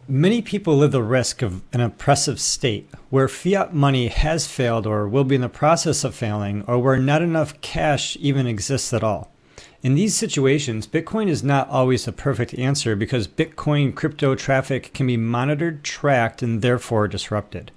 Many people live the risk of an oppressive state where fiat money has failed or will be in the process of failing, or where not enough cash even exists at all. In these situations, Bitcoin is not always the perfect answer because Bitcoin crypto traffic can be monitored, tracked, and therefore disrupted.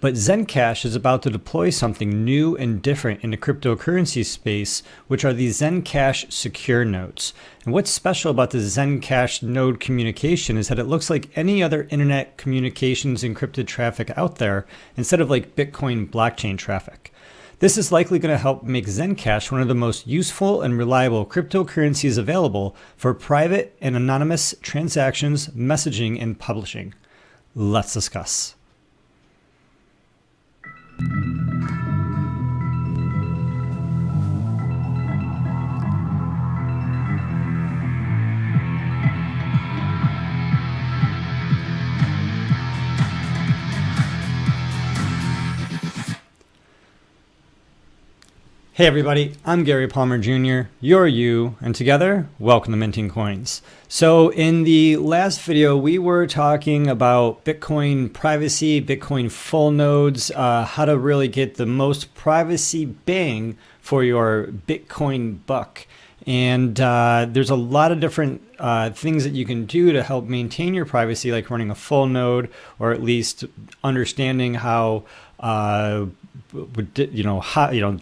But ZenCash is about to deploy something new and different in the cryptocurrency space, which are the ZenCash secure nodes. And what's special about the ZenCash node communication is that it looks like any other internet communications encrypted traffic out there instead of like Bitcoin blockchain traffic. This is likely going to help make ZenCash one of the most useful and reliable cryptocurrencies available for private and anonymous transactions, messaging, and publishing. Let's discuss. Hey everybody, I'm Gary Palmer Jr., you're you, and together, welcome to Minting Coins. So in the last video, we were talking about Bitcoin privacy, Bitcoin full nodes, how to really get the most privacy bang for your Bitcoin buck. And there's a lot of different things that you can do to help maintain your privacy, like running a full node, or at least understanding how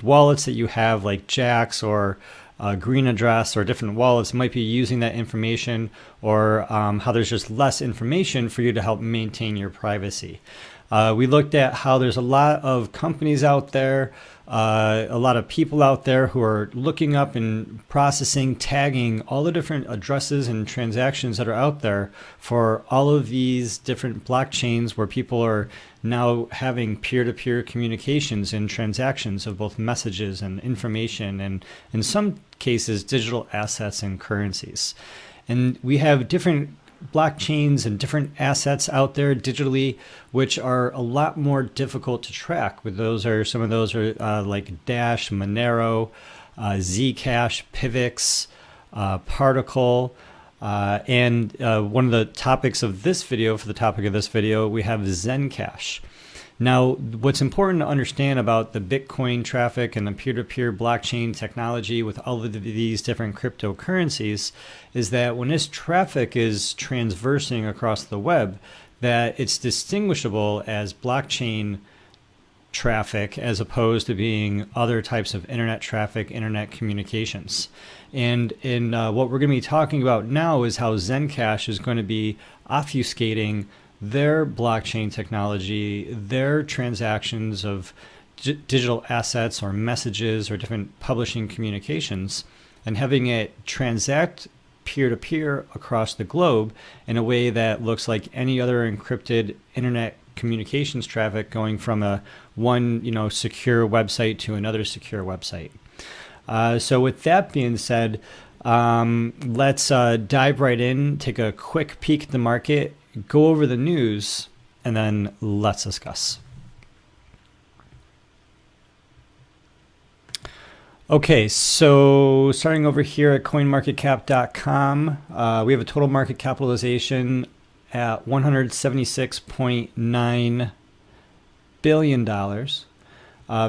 wallets that you have like Jax or Green Address or different wallets might be using that information, or how there's just less information for you to help maintain your privacy. We looked at how there's a lot of companies out there, a lot of people out there who are looking up and processing, tagging all the different addresses and transactions that are out there for all of these different blockchains where people are now having peer-to-peer communications and transactions of both messages and information, and in some cases digital assets and currencies. And we have different blockchains and different assets out there digitally, which are a lot more difficult to track. With those are some of those are like Dash, Monero, ZCash, Pivx, Particle, and one of the topics of this video, for the topic of this video, we have ZenCash. Now, what's important to understand about the Bitcoin traffic and the peer-to-peer blockchain technology with all of these different cryptocurrencies is that when this traffic is transversing across the web, that it's distinguishable as blockchain traffic as opposed to being other types of internet traffic, internet communications. And in what we're going to be talking about now is how ZenCash is going to be obfuscating their blockchain technology, their transactions of digital assets or messages or different publishing communications, and having it transact peer-to-peer across the globe in a way that looks like any other encrypted internet communications traffic going from one secure website to another secure website. So with that being said, let's dive right in, take a quick peek at the market, go over the news, and then let's discuss. Okay, so starting over here at coinmarketcap.com, we have a total market capitalization at $176.9 billion.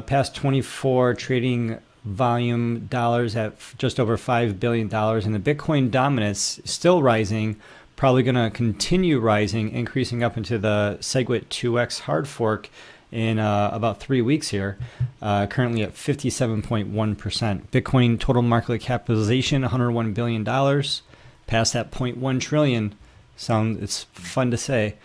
Past 24 trading volume dollars at just over $5 billion. And the Bitcoin dominance is still rising, probably going to continue rising, increasing up into the SegWit 2x hard fork in about 3 weeks here, currently at 57.1%. Bitcoin total market capitalization, $101 billion, past that 0.1 trillion. It's fun to say.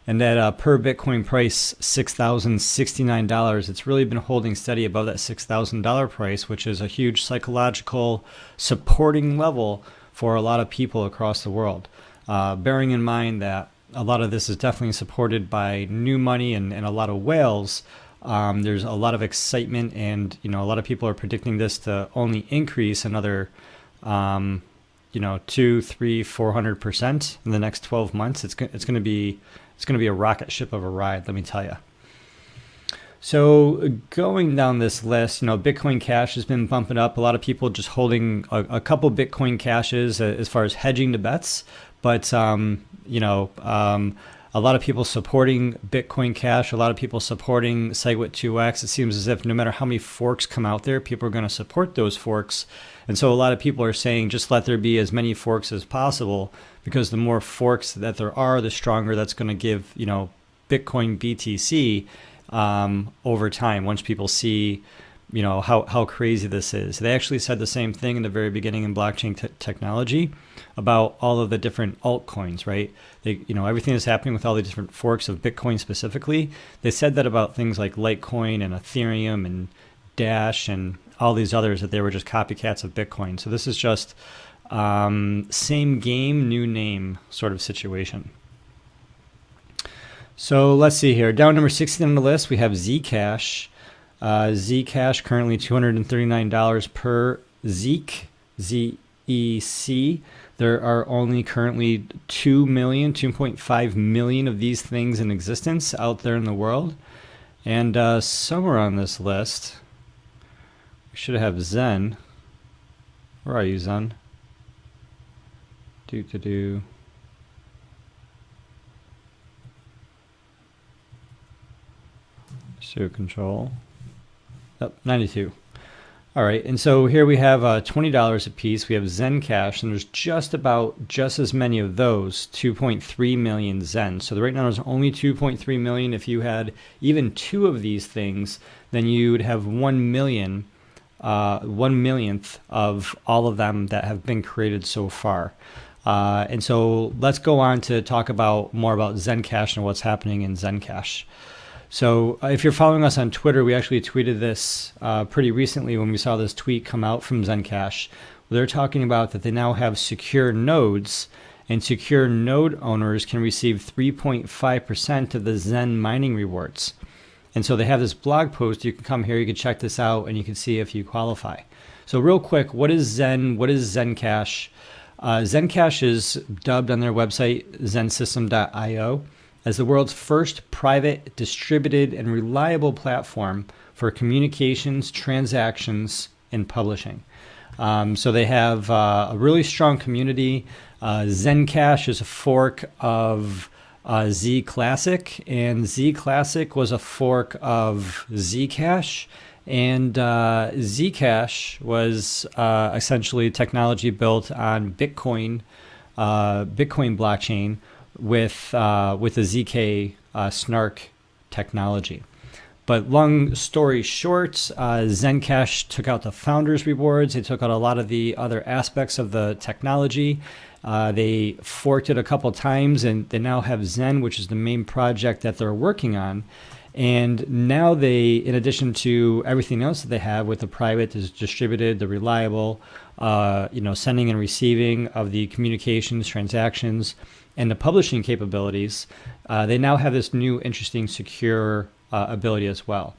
And that per Bitcoin price, $6,069. It's really been holding steady above that $6,000 price, which is a huge psychological supporting level for a lot of people across the world. Bearing in mind that a lot of this is definitely supported by new money and a lot of whales. There's a lot of excitement, and a lot of people are predicting this to only increase another 200, 300, 400% in the next 12 months. It's going to be a rocket ship of a ride, let me tell you. So going down this list, Bitcoin Cash has been bumping up. A lot of people just holding a couple Bitcoin Cashes as far as hedging the bets. But, a lot of people supporting Bitcoin Cash, a lot of people supporting SegWit2x. It seems as if no matter how many forks come out there, people are going to support those forks. And so a lot of people are saying just let there be as many forks as possible, because the more forks that there are, the stronger that's going to give, Bitcoin BTC over time, once people see how crazy this is. They actually said the same thing in the very beginning in blockchain technology about all of the different altcoins, right? Everything that's happening with all the different forks of Bitcoin specifically. They said that about things like Litecoin and Ethereum and Dash and all these others, that they were just copycats of Bitcoin. So this is just same game, new name sort of situation. So let's see here. Down number 16 on the list, we have ZCash. ZCash currently $239 per ZEC, Z-E-C. There are only currently 2.5 million of these things in existence out there in the world. And somewhere on this list, we should have ZEN. Where are you, ZEN? So control. Yep, 92. All right, and so here we have $20 a piece. We have ZenCash, and there's just as many of those, 2.3 million Zen. So right now there's only 2.3 million. If you had even 2 of these things, then you would have 1 millionth of all of them that have been created so far. And so let's go on to talk more about ZenCash and what's happening in ZenCash. So if you're following us on Twitter, we actually tweeted this pretty recently when we saw this tweet come out from ZenCash. They're talking about that they now have secure nodes, and secure node owners can receive 3.5% of the Zen mining rewards. And so they have this blog post. You can come here, you can check this out, and you can see if you qualify. So real quick, what is Zen? What is ZenCash? ZenCash is dubbed on their website, zensystem.io, as the world's first private, distributed, and reliable platform for communications, transactions, and publishing. So they have a really strong community. ZenCash is a fork of zk-SNARK, and zk-SNARK was a fork of Zcash. And Zcash was essentially technology built on Bitcoin blockchain with the zk-SNARK technology. But long story short, ZenCash took out the founders' rewards. They took out a lot of the other aspects of the technology. They forked it a couple times, and they now have Zen, which is the main project that they're working on. And now they, in addition to everything else that they have with the private, the distributed, the reliable, sending and receiving of the communications, transactions, and the publishing capabilities, they now have this new, interesting, secure ability as well.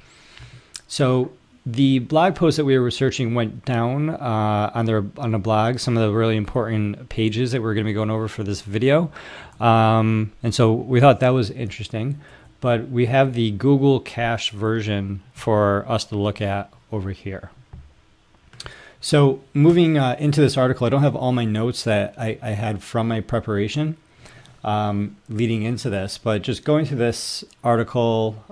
So the blog post that we were researching went down on the blog, some of the really important pages that we're going to be going over for this video. And so we thought that was interesting. But we have the Google Cache version for us to look at over here. So moving into this article, I don't have all my notes that I had from my preparation leading into this, but just going through this article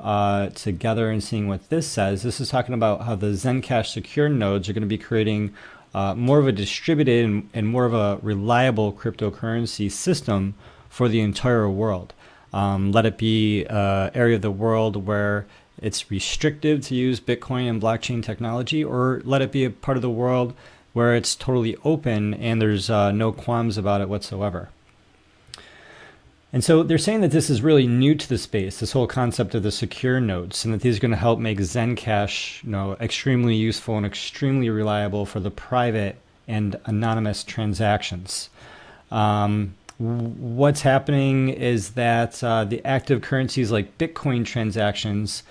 together and seeing what this says. This is talking about how the ZenCash secure nodes are going to be creating more of a distributed and more of a reliable cryptocurrency system for the entire world. Let it be an area of the world where it's restrictive to use Bitcoin and blockchain technology, or let it be a part of the world where it's totally open and there's no qualms about it whatsoever. And so they're saying that this is really new to the space, this whole concept of the secure nodes, and that these are going to help make ZenCash, extremely useful and extremely reliable for the private and anonymous transactions. What's happening is that the active currencies like Bitcoin transactions,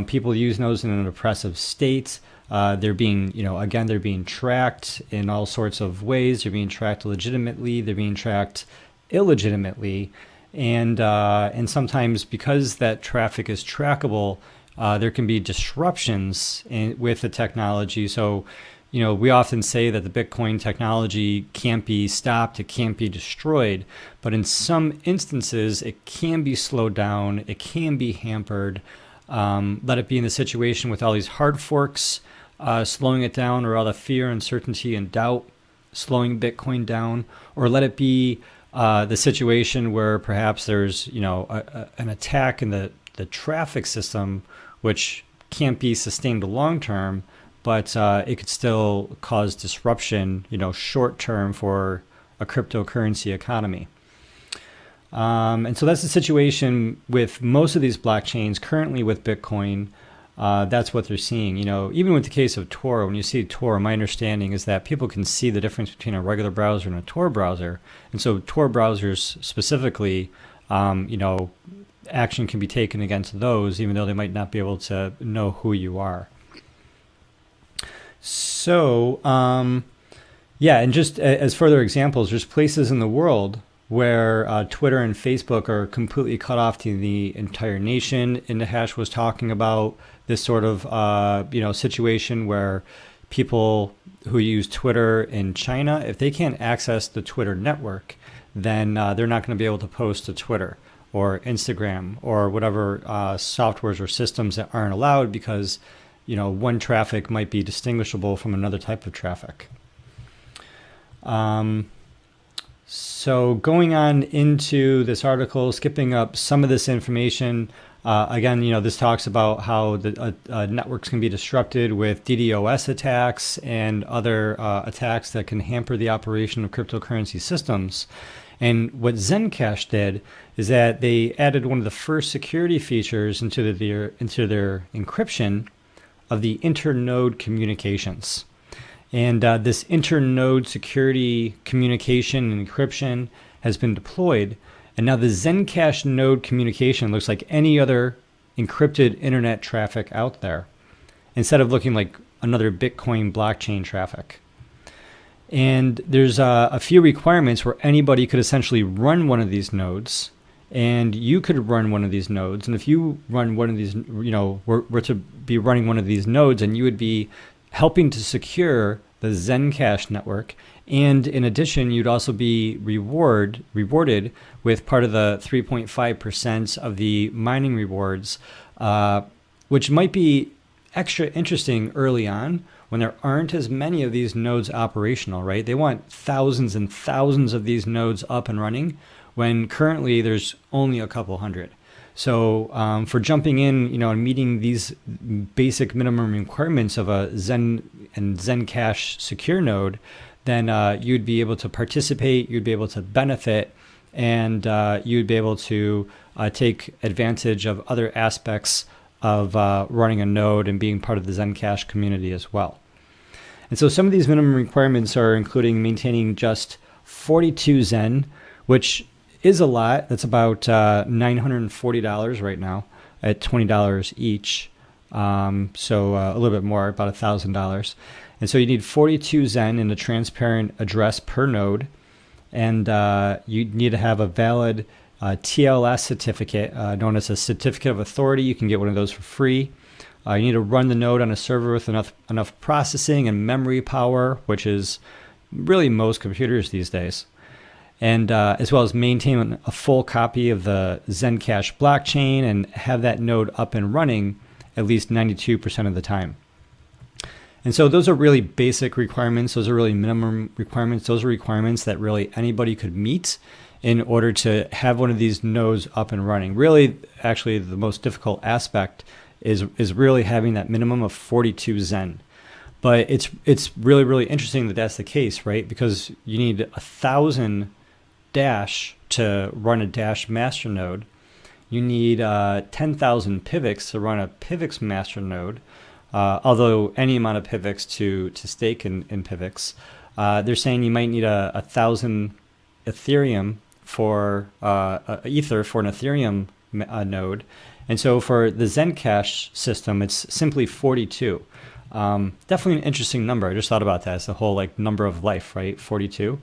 people use those in an oppressive state. They're being, they're being tracked in all sorts of ways. They're being tracked legitimately. They're being tracked illegitimately. And sometimes because that traffic is trackable, there can be disruptions with the technology. So, we often say that the Bitcoin technology can't be stopped, it can't be destroyed, but in some instances, it can be slowed down, it can be hampered. Let it be in the situation with all these hard forks slowing it down, or all the fear, uncertainty, and doubt slowing Bitcoin down, or let it be the situation where perhaps there's an attack in the traffic system, which can't be sustained long term, but it could still cause disruption, short term for a cryptocurrency economy. And so that's the situation with most of these blockchains currently with Bitcoin. That's what they're seeing. Even with the case of Tor, when you see Tor, my understanding is that people can see the difference between a regular browser and a Tor browser. And so Tor browsers specifically, action can be taken against those, even though they might not be able to know who you are. So, and just as further examples, there's places in the world where Twitter and Facebook are completely cut off to the entire nation. Indahash was talking about this sort of, situation where people who use Twitter in China, if they can't access the Twitter network, then they're not going to be able to post to Twitter or Instagram or whatever softwares or systems that aren't allowed because one traffic might be distinguishable from another type of traffic. So going on into this article, skipping up some of this information, again, this talks about how the networks can be disrupted with DDoS attacks and other attacks that can hamper the operation of cryptocurrency systems. And what ZenCash did is that they added one of the first security features into their encryption of the internode communications. And this internode security communication and encryption has been deployed. And now the ZenCash node communication looks like any other encrypted internet traffic out there, instead of looking like another Bitcoin blockchain traffic. And there's a few requirements where anybody could essentially run one of these nodes, and you could run one of these nodes. And if you run one of these, were to be running one of these nodes, and you would be helping to secure the ZenCash network. And in addition, you'd also be rewarded with part of the 3.5% of the mining rewards, which might be extra interesting early on when there aren't as many of these nodes operational, right? They want thousands and thousands of these nodes up and running when currently there's only a couple hundred. So for jumping in, and meeting these basic minimum requirements of a Zen and ZenCash secure node, then you'd be able to participate, you'd be able to benefit, and you'd be able to take advantage of other aspects of running a node and being part of the ZenCash community as well. And so some of these minimum requirements are including maintaining just 42 Zen, which is a lot. That's about $940 right now at $20 each. So a little bit more, about $1,000. And so you need 42 Zen in a transparent address per node. And you need to have a valid TLS certificate, known as a certificate of authority. You can get one of those for free. You need to run the node on a server with enough processing and memory power, which is really most computers these days. And as well as maintain a full copy of the ZenCash blockchain and have that node up and running at least 92% of the time. And so those are really basic requirements. Those are really minimum requirements. Those are requirements that really anybody could meet in order to have one of these nodes up and running. Really, actually, the most difficult aspect is really having that minimum of 42 Zen. But it's really, really interesting that that's the case, right? Because you need 1,000 Dash to run a Dash master node. You need 10,000 PIVX to run a PIVX master node. Although any amount of PIVX to stake in PIVX. They're saying you might need 1,000 Ethereum for Ether for an Ethereum node. And so for the ZenCash system, it's simply 42. Definitely an interesting number. I just thought about that. It's the whole number of life, right? 42.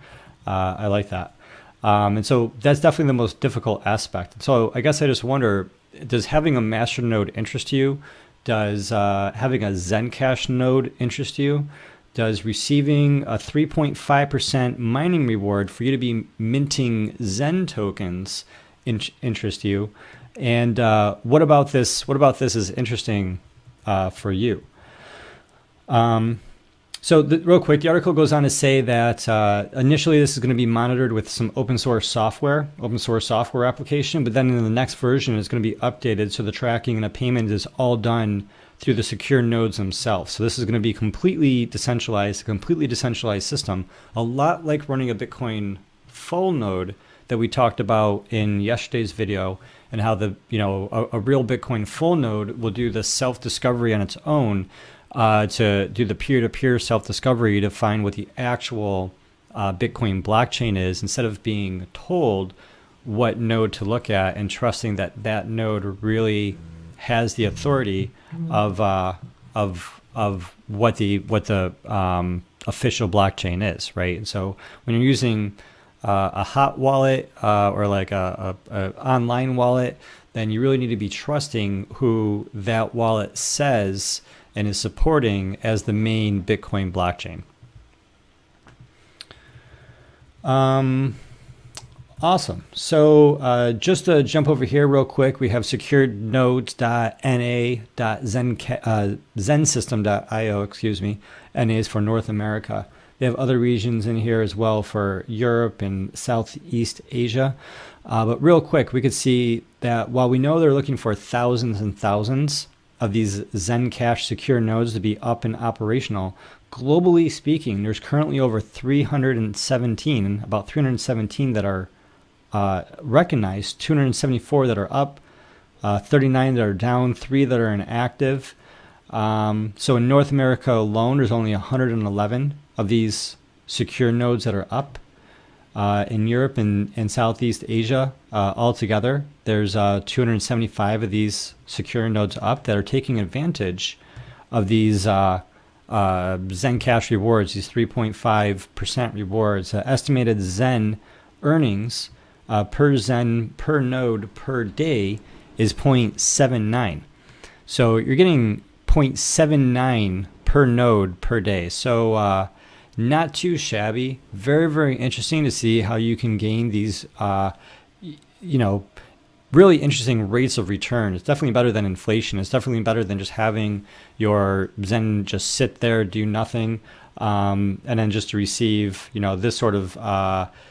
I like that. And so that's definitely the most difficult aspect. So I guess I just wonder, does having a master node interest you? Does having a ZenCash node interest you? does receiving a 3.5% mining reward for you to be minting Zen tokens interest you? And what about this? What about this is interesting for you? So real quick, the article goes on to say that initially this is going to be monitored with some open source software application, but then in the next version it's going to be updated so the tracking and the payment is all done through the secure nodes themselves. So this is going to be completely decentralized, a completely decentralized system, a lot like running a Bitcoin full node that we talked about in yesterday's video, and how the a real Bitcoin full node will do the self-discovery on its own to do the peer-to-peer self-discovery to find what the actual Bitcoin blockchain is, instead of being told what node to look at and trusting that that node really has the authority of what the official blockchain is, right? And so when you're using a hot wallet or like a online wallet, then you really need to be trusting who that wallet says and is supporting as the main Bitcoin blockchain. Awesome. So just to jump over here real quick, we have securednodes.na.zensystem.io, excuse me. NA is for North America. They have other regions in here as well for Europe and Southeast Asia. But real quick, we could see that while we know they're looking for thousands and thousands of these ZenCash secure nodes to be up and operational, globally speaking, there's currently over 317, about 317 that are recognized, 274 that are up, 39 that are down, 3 that are inactive. So in North America alone, there's only 111 of these secure nodes that are up. In Europe and Southeast Asia altogether, there's 275 of these secure nodes up that are taking advantage of these ZenCash rewards, these 3.5% rewards. Estimated Zen earnings per Zen per node per day is 0.79. So you're getting 0.79 per node per day. So not too shabby. Very, very interesting to see how you can gain these, really interesting rates of return. It's definitely better than inflation. It's definitely better than just having your Zen just sit there, do nothing, and then just to receive, this sort of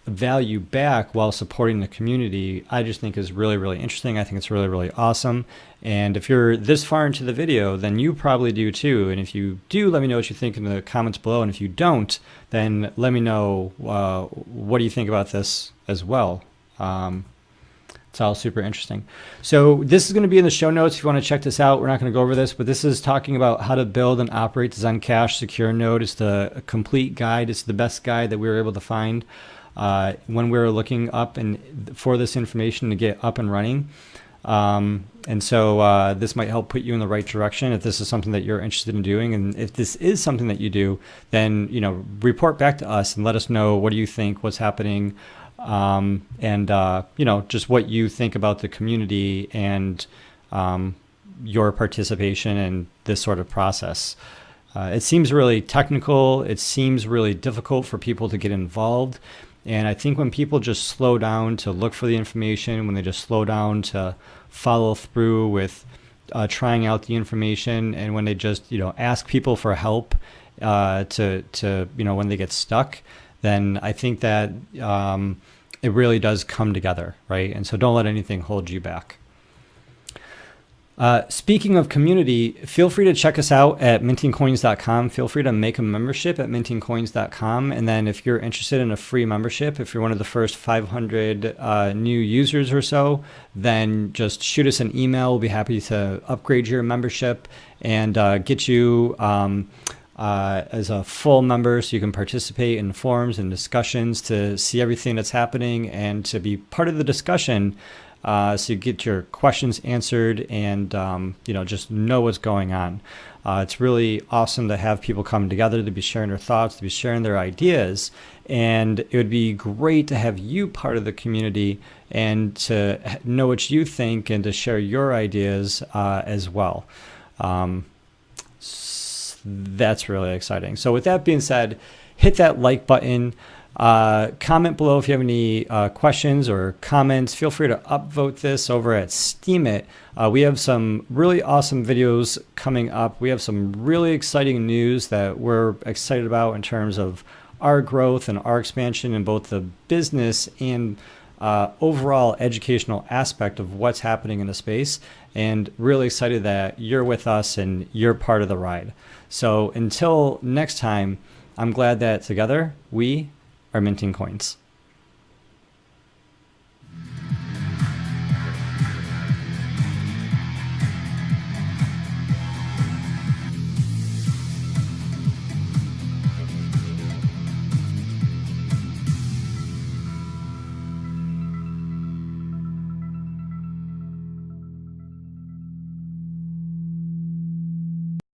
value back while supporting the community. I just think is really, really interesting. I think it's really, really awesome. And if you're this far into the video, then you probably do too. And if you do, let me know what you think in the comments below. And if you don't, then let me know what do you think about this as well. It's all super interesting. So this is going to be in the show notes if you want to check this out. We're not going to go over this, but this is talking about how to build and operate the ZenCash secure node. It's the complete guide. It's the best guide that we were able to find when we were looking up and for this information to get up and running. And so this might help put you in the right direction if this is something that you're interested in doing. And if this is something that you do, then, report back to us and let us know, what do you think, what's happening, and just what you think about the community and your participation in this sort of process. It seems really technical. It seems really difficult for people to get involved. And I think when people just slow down to look for the information, when they just slow down to follow through with trying out the information, and when they just ask people for help to when they get stuck, then I think that it really does come together, right? And so don't let anything hold you back. Speaking of community, feel free to check us out at mintingcoins.com. Feel free to make a membership at mintingcoins.com. And then if you're interested in a free membership, if you're one of the first 500 new users or so, then just shoot us an email. We'll be happy to upgrade your membership and get you as a full member so you can participate in forums and discussions to see everything that's happening and to be part of the discussion. So you get your questions answered and, just know what's going on. It's really awesome to have people come together to be sharing their thoughts, to be sharing their ideas. And it would be great to have you part of the community and to know what you think and to share your ideas as well. that's really exciting. So with that being said, hit that like button. Comment below if you have any questions or comments. Feel free to upvote this over at Steemit. We have some really awesome videos coming up. We have some really exciting news that we're excited about in terms of our growth and our expansion in both the business and overall educational aspect of what's happening in the space, and really excited that you're with us and you're part of the ride. So until next time, I'm glad that together we are minting coins.